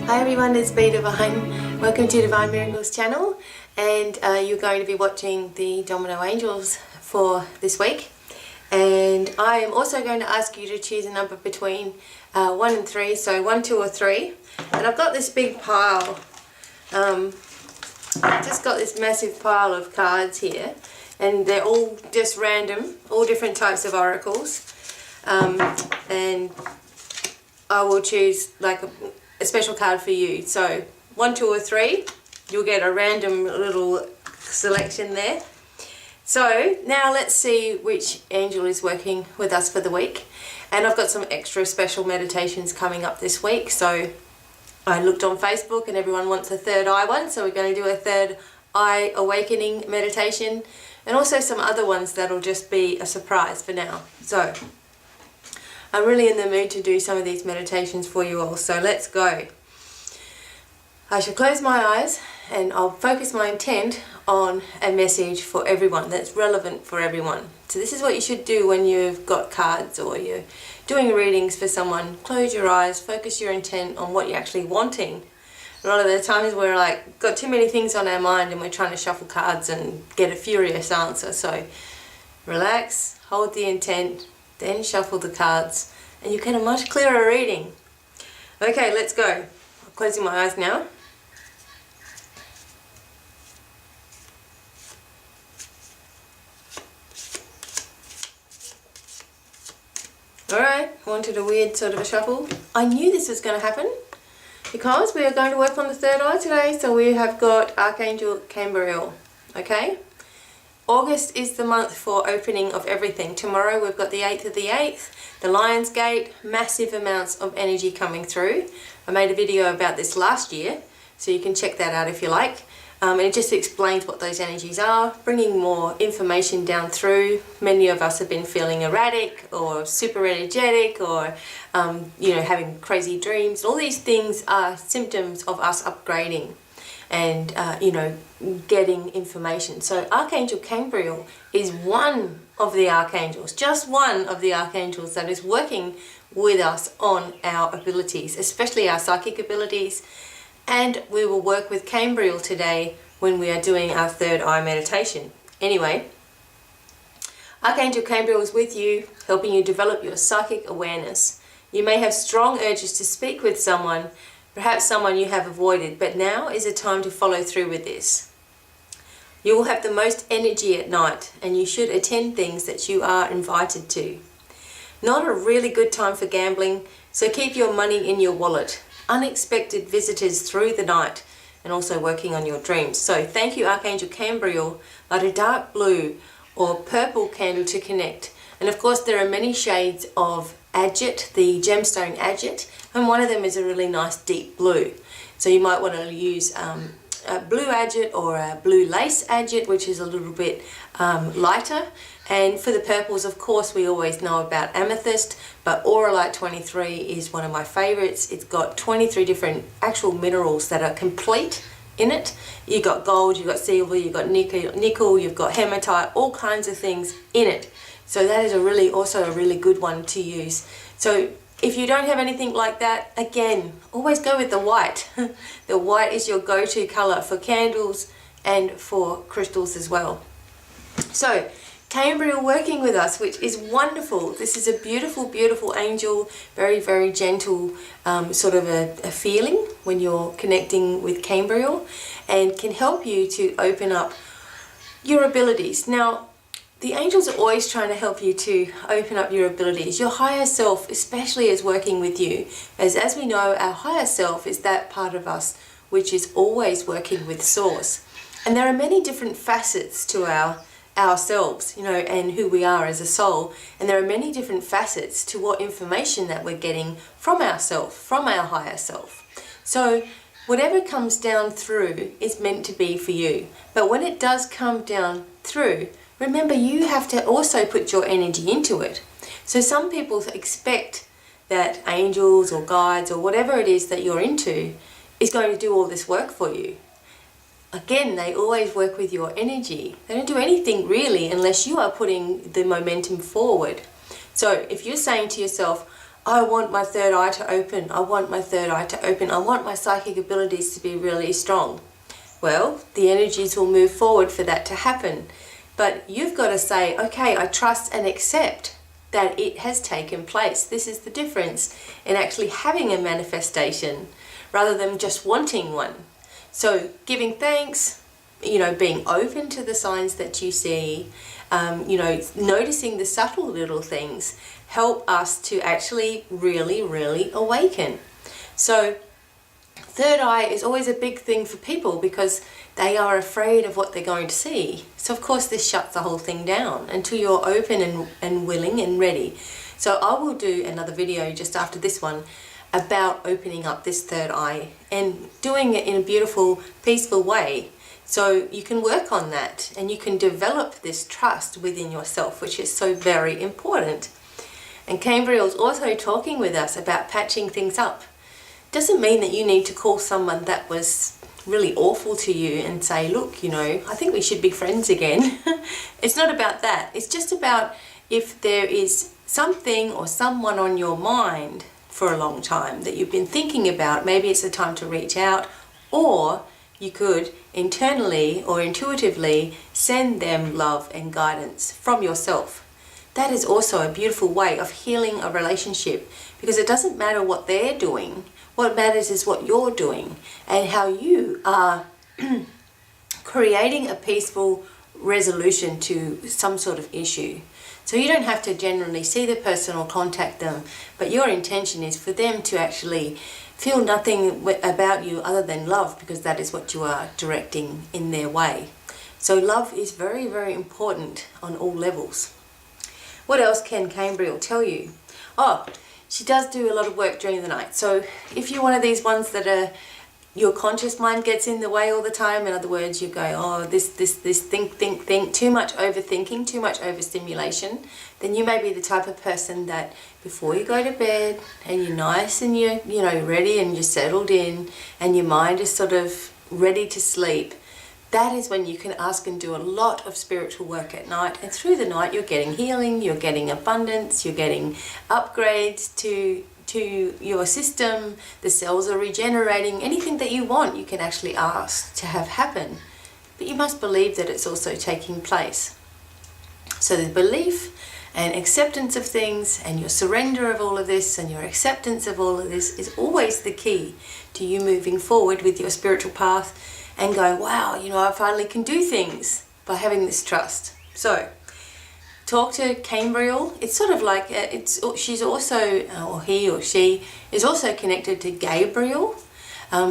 Hi everyone, it's BDevine. Welcome to Divine Miracles channel, and you're going to be watching the Domino Angels for this week. And I am also going to ask you to choose a number between 1 and 3, so 1, 2 or 3. And I've got this big pile, I've just got this massive pile of cards here, and they're all just random, all different types of oracles. And I will choose like a special card for you. So 1, 2 or 3, you'll get a random little selection there. So now let's see which angel is working with us for the week. And I've got some extra special meditations coming up this week. So I looked on Facebook and everyone wants a third eye one, so we're going to do a third eye awakening meditation, and also some other ones that'll just be a surprise for now. So I'm really in the mood to do some of these meditations for you all, so let's go. I shall close my eyes and I'll focus my intent on a message for everyone that's relevant for everyone. So this is what you should do when you've got cards or you're doing readings for someone. Close your eyes, focus your intent on what you're actually wanting. A lot of the times we're like got too many things on our mind and we're trying to shuffle cards and get a furious answer. So relax, hold the intent, then shuffle the cards, and you get a much clearer reading. Okay, let's go. I'm closing my eyes now. Alright, wanted a weird sort of a shuffle. I knew this was going to happen because we are going to work on the third eye today. So we have got Archangel Cambriel. Okay? August is the month for opening of everything. Tomorrow we've got the 8th of the 8th, the Lion's Gate, massive amounts of energy coming through. I made a video about this last year, so you can check that out if you like. And it just explains what those energies are, bringing more information down through. Many of us have been feeling erratic or super energetic or having crazy dreams. All these things are symptoms of us upgrading and getting information. So Archangel Cambriel is one of the archangels, just one of the archangels that is working with us on our abilities, especially our psychic abilities. And we will work with Cambriel today when we are doing our third eye meditation. Anyway, Archangel Cambriel is with you, helping you develop your psychic awareness. You may have strong urges to speak with someone, perhaps someone you have avoided, but now is a time to follow through with this. You will have the most energy at night, and you should attend things that you are invited to. Not a really good time for gambling, so keep your money in your wallet. Unexpected visitors through the night, and also working on your dreams. So thank you, Archangel Cambriel. Light a dark blue or purple candle to connect. And of course there are many shades of agate, the gemstone agate, and one of them is a really nice deep blue. So you might want to use a blue agate or a blue lace agate, which is a little bit lighter. And for the purples, of course, we always know about amethyst, but Auralite 23 is one of my favorites. It's got 23 different actual minerals that are complete in it. You've got gold, you've got silver, you've got nickel, you've got hematite, all kinds of things in it. So that is also a really good one to use. So if you don't have anything like that, again, always go with the white. The white is your go-to color for candles and for crystals as well. So Cambriel working with us, which is wonderful. This is a beautiful, beautiful angel, very, very gentle sort of a feeling when you're connecting with Cambriel, and can help you to open up your abilities. Now, the angels are always trying to help you to open up your abilities. Your higher self especially is working with you. As we know, our higher self is that part of us which is always working with Source. And there are many different facets to ourselves, and who we are as a soul. And there are many different facets to what information that we're getting from ourself, from our higher self. So whatever comes down through is meant to be for you. But when it does come down through, remember, you have to also put your energy into it. So some people expect that angels or guides or whatever it is that you're into is going to do all this work for you. Again, they always work with your energy. They don't do anything really unless you are putting the momentum forward. So if you're saying to yourself, I want my third eye to open. I want my third eye to open. I want my psychic abilities to be really strong. Well, the energies will move forward for that to happen. But you've got to say, okay, I trust and accept that it has taken place. This is the difference in actually having a manifestation rather than just wanting one. So giving thanks, being open to the signs that you see, noticing the subtle little things help us to actually really, really awaken. So third eye is always a big thing for people because they are afraid of what they're going to see. So of course this shuts the whole thing down until you're open and willing and ready. So I will do another video just after this one about opening up this third eye and doing it in a beautiful, peaceful way. So you can work on that and you can develop this trust within yourself, which is so very important. And Cambriel's also talking with us about patching things up. Doesn't mean that you need to call someone that was really awful to you and say, look, I think we should be friends again. It's not about that. It's just about if there is something or someone on your mind for a long time that you've been thinking about, maybe it's the time to reach out, or you could internally or intuitively send them love and guidance from yourself. That is also a beautiful way of healing a relationship, because it doesn't matter what they're doing. What matters is what you're doing and how you are creating a peaceful resolution to some sort of issue. So you don't have to generally see the person or contact them, but your intention is for them to actually feel nothing about you other than love, because that is what you are directing in their way. So love is very, very important on all levels. What else can Cambriel tell you? Oh, she does do a lot of work during the night. So if you're one of these ones that your conscious mind gets in the way all the time, in other words, you go, oh, this, think, too much overthinking, too much overstimulation, then you may be the type of person that before you go to bed and you're nice and you're ready and you're settled in and your mind is sort of ready to sleep, that is when you can ask and do a lot of spiritual work at night. And through the night, you're getting healing, you're getting abundance, you're getting upgrades to your system, the cells are regenerating. Anything that you want, you can actually ask to have happen. But you must believe that it's also taking place. So the belief and acceptance of things and your surrender of all of this and your acceptance of all of this is always the key to you moving forward with your spiritual path and going, wow, I finally can do things by having this trust. So talk to Cambriel. It's sort of like, she's also, or he or she is also connected to Gabriel.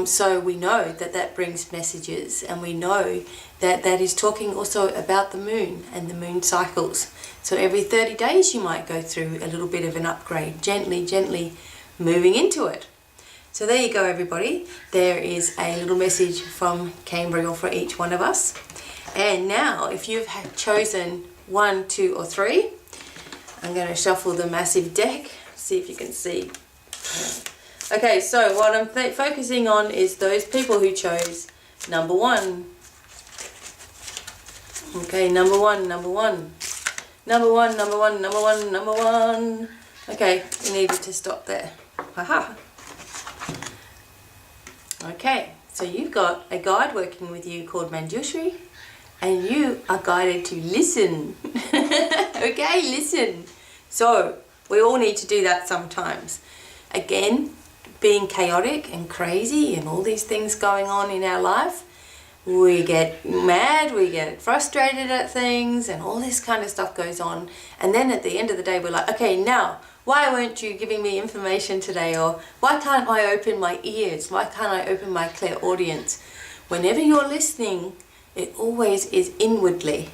So we know that brings messages, and we know that is talking also about the moon and the moon cycles. So every 30 days you might go through a little bit of an upgrade, gently moving into it. So there you go, everybody. There is a little message from Cambriel for each one of us. And now, if you've chosen 1, 2, or 3, I'm going to shuffle the massive deck, see if you can see. Okay, so what I'm focusing on is those people who chose number 1. Okay, number one. Okay, we needed to stop there. Haha. Okay, so you've got a guide working with you called Manjushri, and you are guided to listen. Okay, listen. So we all need to do that sometimes. Again, being chaotic and crazy and all these things going on in our life, we get mad, we get frustrated at things, and all this kind of stuff goes on. And then at the end of the day, we're like, okay, now, why weren't you giving me information today? Or why can't I open my ears? Why can't I open my clairaudience? Whenever you're listening, it always is inwardly.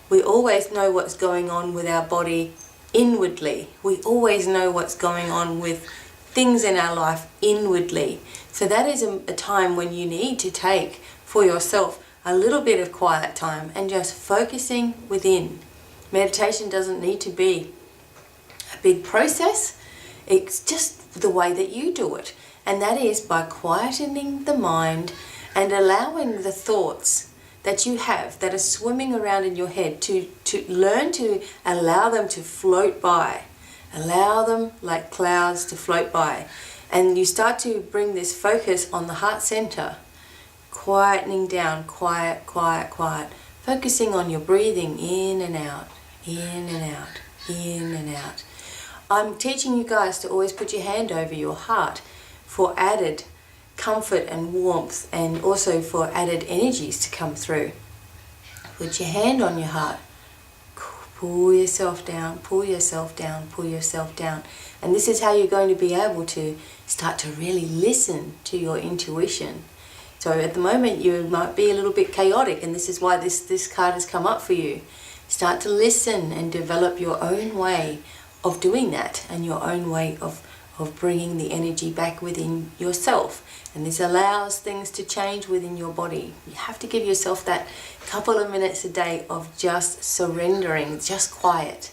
We always know what's going on with our body inwardly. We always know what's going on with things in our life inwardly. So that is a time when you need to take for yourself a little bit of quiet time and just focusing within. Meditation doesn't need to be a big process. It's just the way that you do it. And that is by quietening the mind and allowing the thoughts that you have that are swimming around in your head to learn to allow them to float by Allow them like clouds to float by. And you start to bring this focus on the heart center, quietening down, quiet, quiet, quiet. Focusing on your breathing in and out, in and out, in and out. I'm teaching you guys to always put your hand over your heart for added comfort and warmth, and also for added energies to come through. Put your hand on your heart. Pull yourself down, pull yourself down, pull yourself down. And this is how you're going to be able to start to really listen to your intuition. So at the moment you might be a little bit chaotic, and this is why this card has come up for you. Start to listen and develop your own way of doing that, and your own way of bringing the energy back within yourself. And this allows things to change within your body. You have to give yourself that couple of minutes a day of just surrendering, just quiet,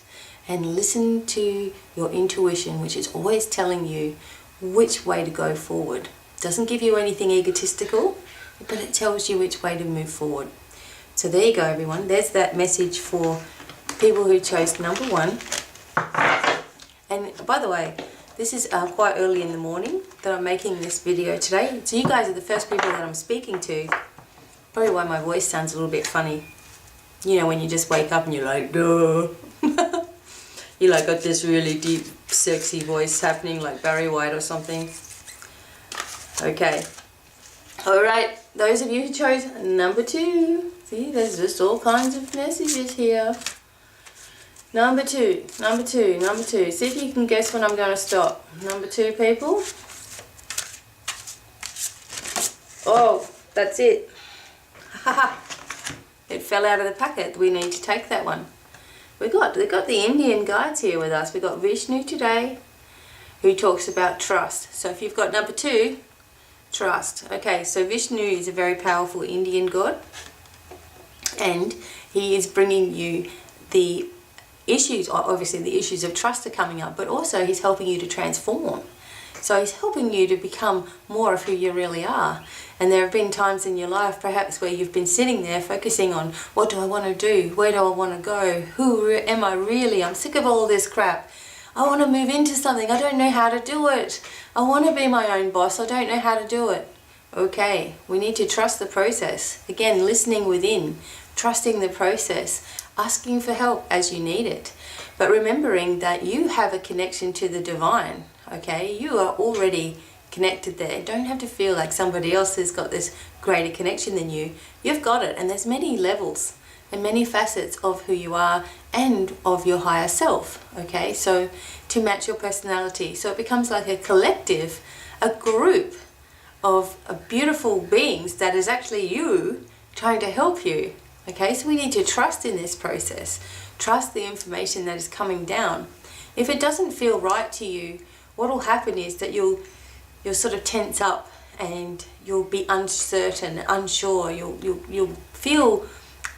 and listen to your intuition, which is always telling you which way to go forward. It doesn't give you anything egotistical, but it tells you which way to move forward. So there you go, everyone. There's that message for people who chose number 1. And by the way, this is quite early in the morning that I'm making this video today. So you guys are the first people that I'm speaking to. Probably why my voice sounds a little bit funny. You know, when you just wake up and you're like, duh. You like got this really deep, sexy voice happening like Barry White or something. Okay. Alright, those of you who chose number 2. See, there's just all kinds of messages here. Number 2, number 2, number 2. See if you can guess when I'm going to stop. Number 2, people. Oh, that's it. It fell out of the packet. We need to take that one. We've got the Indian guides here with us. We've got Vishnu today, who talks about trust. So if you've got number 2, trust. Okay, so Vishnu is a very powerful Indian god, and he is bringing you the issues. Obviously the issues of trust are coming up, but also he's helping you to transform. So he's helping you to become more of who you really are. And there have been times in your life perhaps where you've been sitting there focusing on, what do I want to do? Where do I want to go? Who am I really? I'm sick of all this crap. I want to move into something. I don't know how to do it. I want to be my own boss. I don't know how to do it. Okay, we need to trust the process. Again, listening within, trusting the process, asking for help as you need it. But remembering that you have a connection to the divine, okay? You are already connected there. Don't have to feel like somebody else has got this greater connection than you. You've got it, and there's many levels and many facets of who you are and of your higher self, okay? So to match your personality. So it becomes like a collective, a group of beautiful beings that is actually you trying to help you. Okay, so we need to trust in this process. Trust the information that is coming down. If it doesn't feel right to you, what will happen is that you'll sort of tense up, and you'll be uncertain, unsure. You'll feel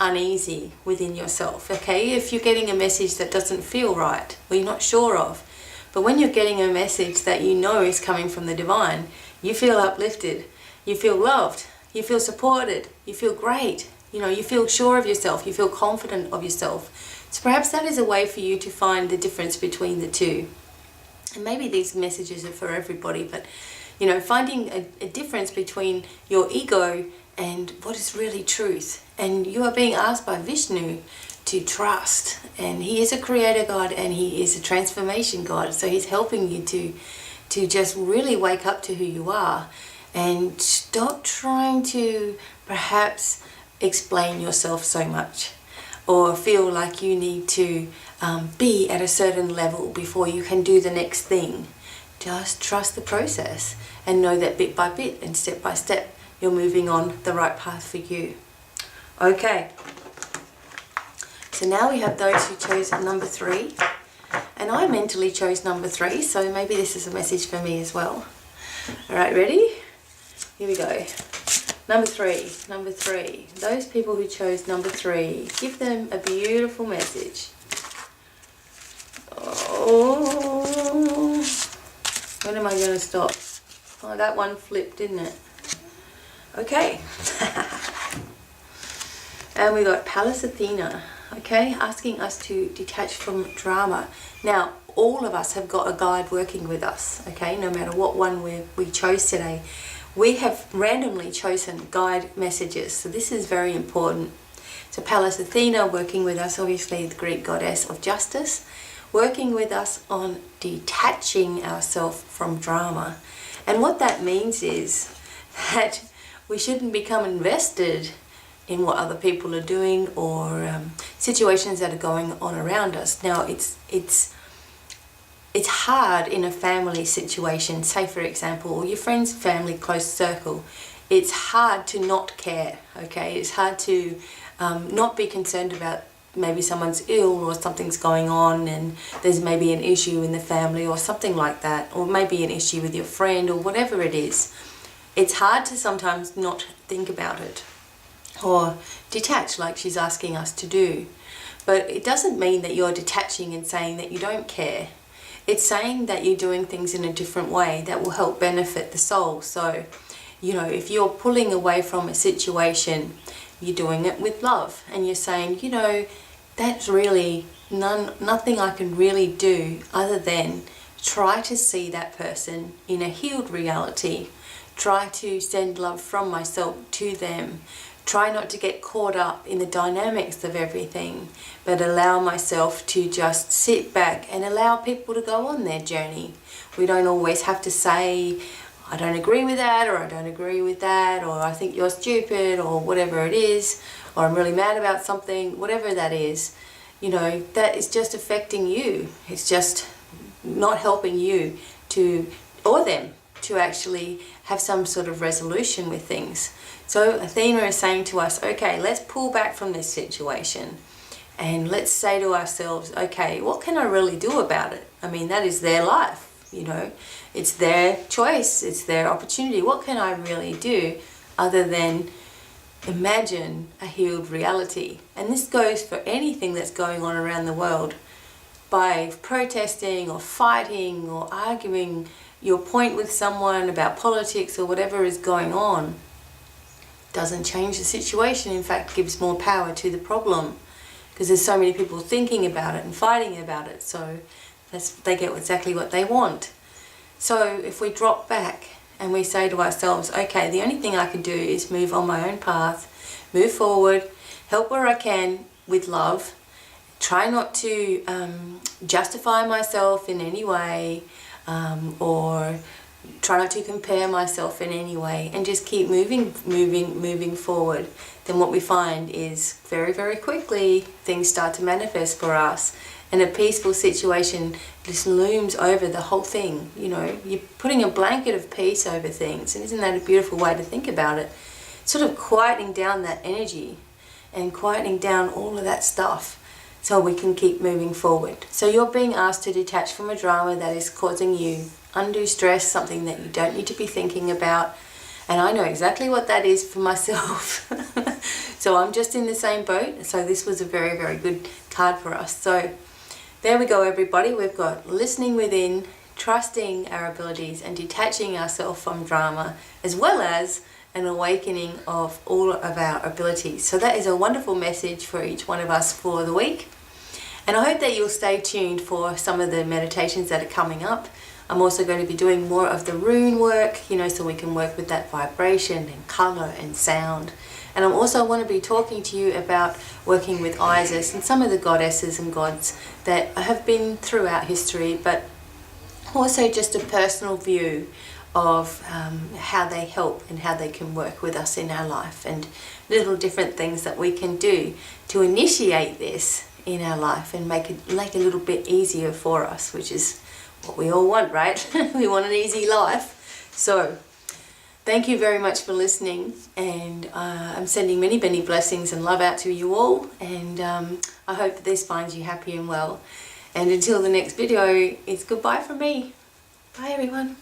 uneasy within yourself. Okay, if you're getting a message that doesn't feel right, or you're not sure of. But when you're getting a message that you know is coming from the divine, you feel uplifted, you feel loved, you feel supported, you feel great. You know, you feel sure of yourself, you feel confident of yourself. So perhaps that is a way for you to find the difference between the two. And maybe these messages are for everybody, but, you know, finding a difference between your ego and what is really truth. And you are being asked by Vishnu to trust. And he is a creator god, and he is a transformation god. So he's helping you to just really wake up to who you are, and stop trying to perhaps explain yourself so much, or feel like you need to be at a certain level before you can do the next thing. Just trust the process and know that bit by bit and step by step you're moving on the right path for you. Okay, so now we have those who chose number 3, and I mentally chose number 3, so maybe this is a message for me as well. Alright, ready? Here we go. Number 3, those people who chose number 3, give them a beautiful message. Oh, when am I going to stop? Oh, that one flipped, didn't it? Okay. And we got Pallas Athena. okay, asking us to detach from drama. Now, all of us have got a guide working with us, okay, no matter what one we chose today. We have randomly chosen guide messages, so this is very important. So Pallas Athena working with us, obviously the Greek goddess of justice, working with us on detaching ourselves from drama. And what that means is that we shouldn't become invested in what other people are doing or situations that are going on around us. Now, it's hard in a family situation, say for example, or your friend's family close circle. It's hard to not care, okay? It's hard to not be concerned about maybe someone's ill or something's going on and there's maybe an issue in the family or something like that, or maybe an issue with your friend or whatever it is. It's hard to sometimes not think about it or detach like she's asking us to do. But it doesn't mean that you're detaching and saying that you don't care. It's saying that you're doing things in a different way that will help benefit the soul. So, you know, if you're pulling away from a situation, you're doing it with love and you're saying, you know, that's really nothing I can really do other than try to see that person in a healed reality. Try to send love from myself to them. Try not to get caught up in the dynamics of everything, but allow myself to just sit back and allow people to go on their journey. We don't always have to say, I don't agree with that, or I don't agree with that, or I think you're stupid, or whatever it is, or I'm really mad about something, whatever that is. You know, that is just affecting you. It's just not helping you to, or them, to actually have some sort of resolution with things. So Athena is saying to us, okay, let's pull back from this situation and let's say to ourselves, okay, what can I really do about it? I mean, that is their life, you know, it's their choice, it's their opportunity. What can I really do other than imagine a healed reality? And this goes for anything that's going on around the world. By protesting or fighting or arguing your point with someone about politics or whatever is going on, doesn't change the situation. In fact, gives more power to the problem, because there's so many people thinking about it and fighting about it, so they get exactly what they want. So if we drop back and we say to ourselves, okay, the only thing I can do is move on my own path, move forward, help where I can with love, try not to justify myself in any way, or try not to compare myself in any way, and just keep moving forward, then what we find is very, very quickly things start to manifest for us, and a peaceful situation just looms over the whole thing. You know, you're putting a blanket of peace over things, and isn't that a beautiful way to think about it? Sort of quieting down that energy and quieting down all of that stuff so we can keep moving forward. So you're being asked to detach from a drama that is causing you undue stress, something that you don't need to be thinking about. And I know exactly what that is for myself. So I'm just in the same boat. So this was a very, very good card for us. So there we go, everybody. We've got listening within, trusting our abilities, and detaching ourselves from drama, as well as an awakening of all of our abilities. So that is a wonderful message for each one of us for the week. And I hope that you'll stay tuned for some of the meditations that are coming up. I'm also going to be doing more of the rune work, you know, so we can work with that vibration and color and sound. And I also want to be talking to you about working with Isis and some of the goddesses and gods that have been throughout history, but also just a personal view of how they help and how they can work with us in our life, and little different things that we can do to initiate this in our life and make it a little bit easier for us, which is what we all want, right? We want an easy life. So thank you very much for listening, and I'm sending many, many blessings and love out to you all, and I hope that this finds you happy and well. And until the next video, it's goodbye from me. Bye everyone.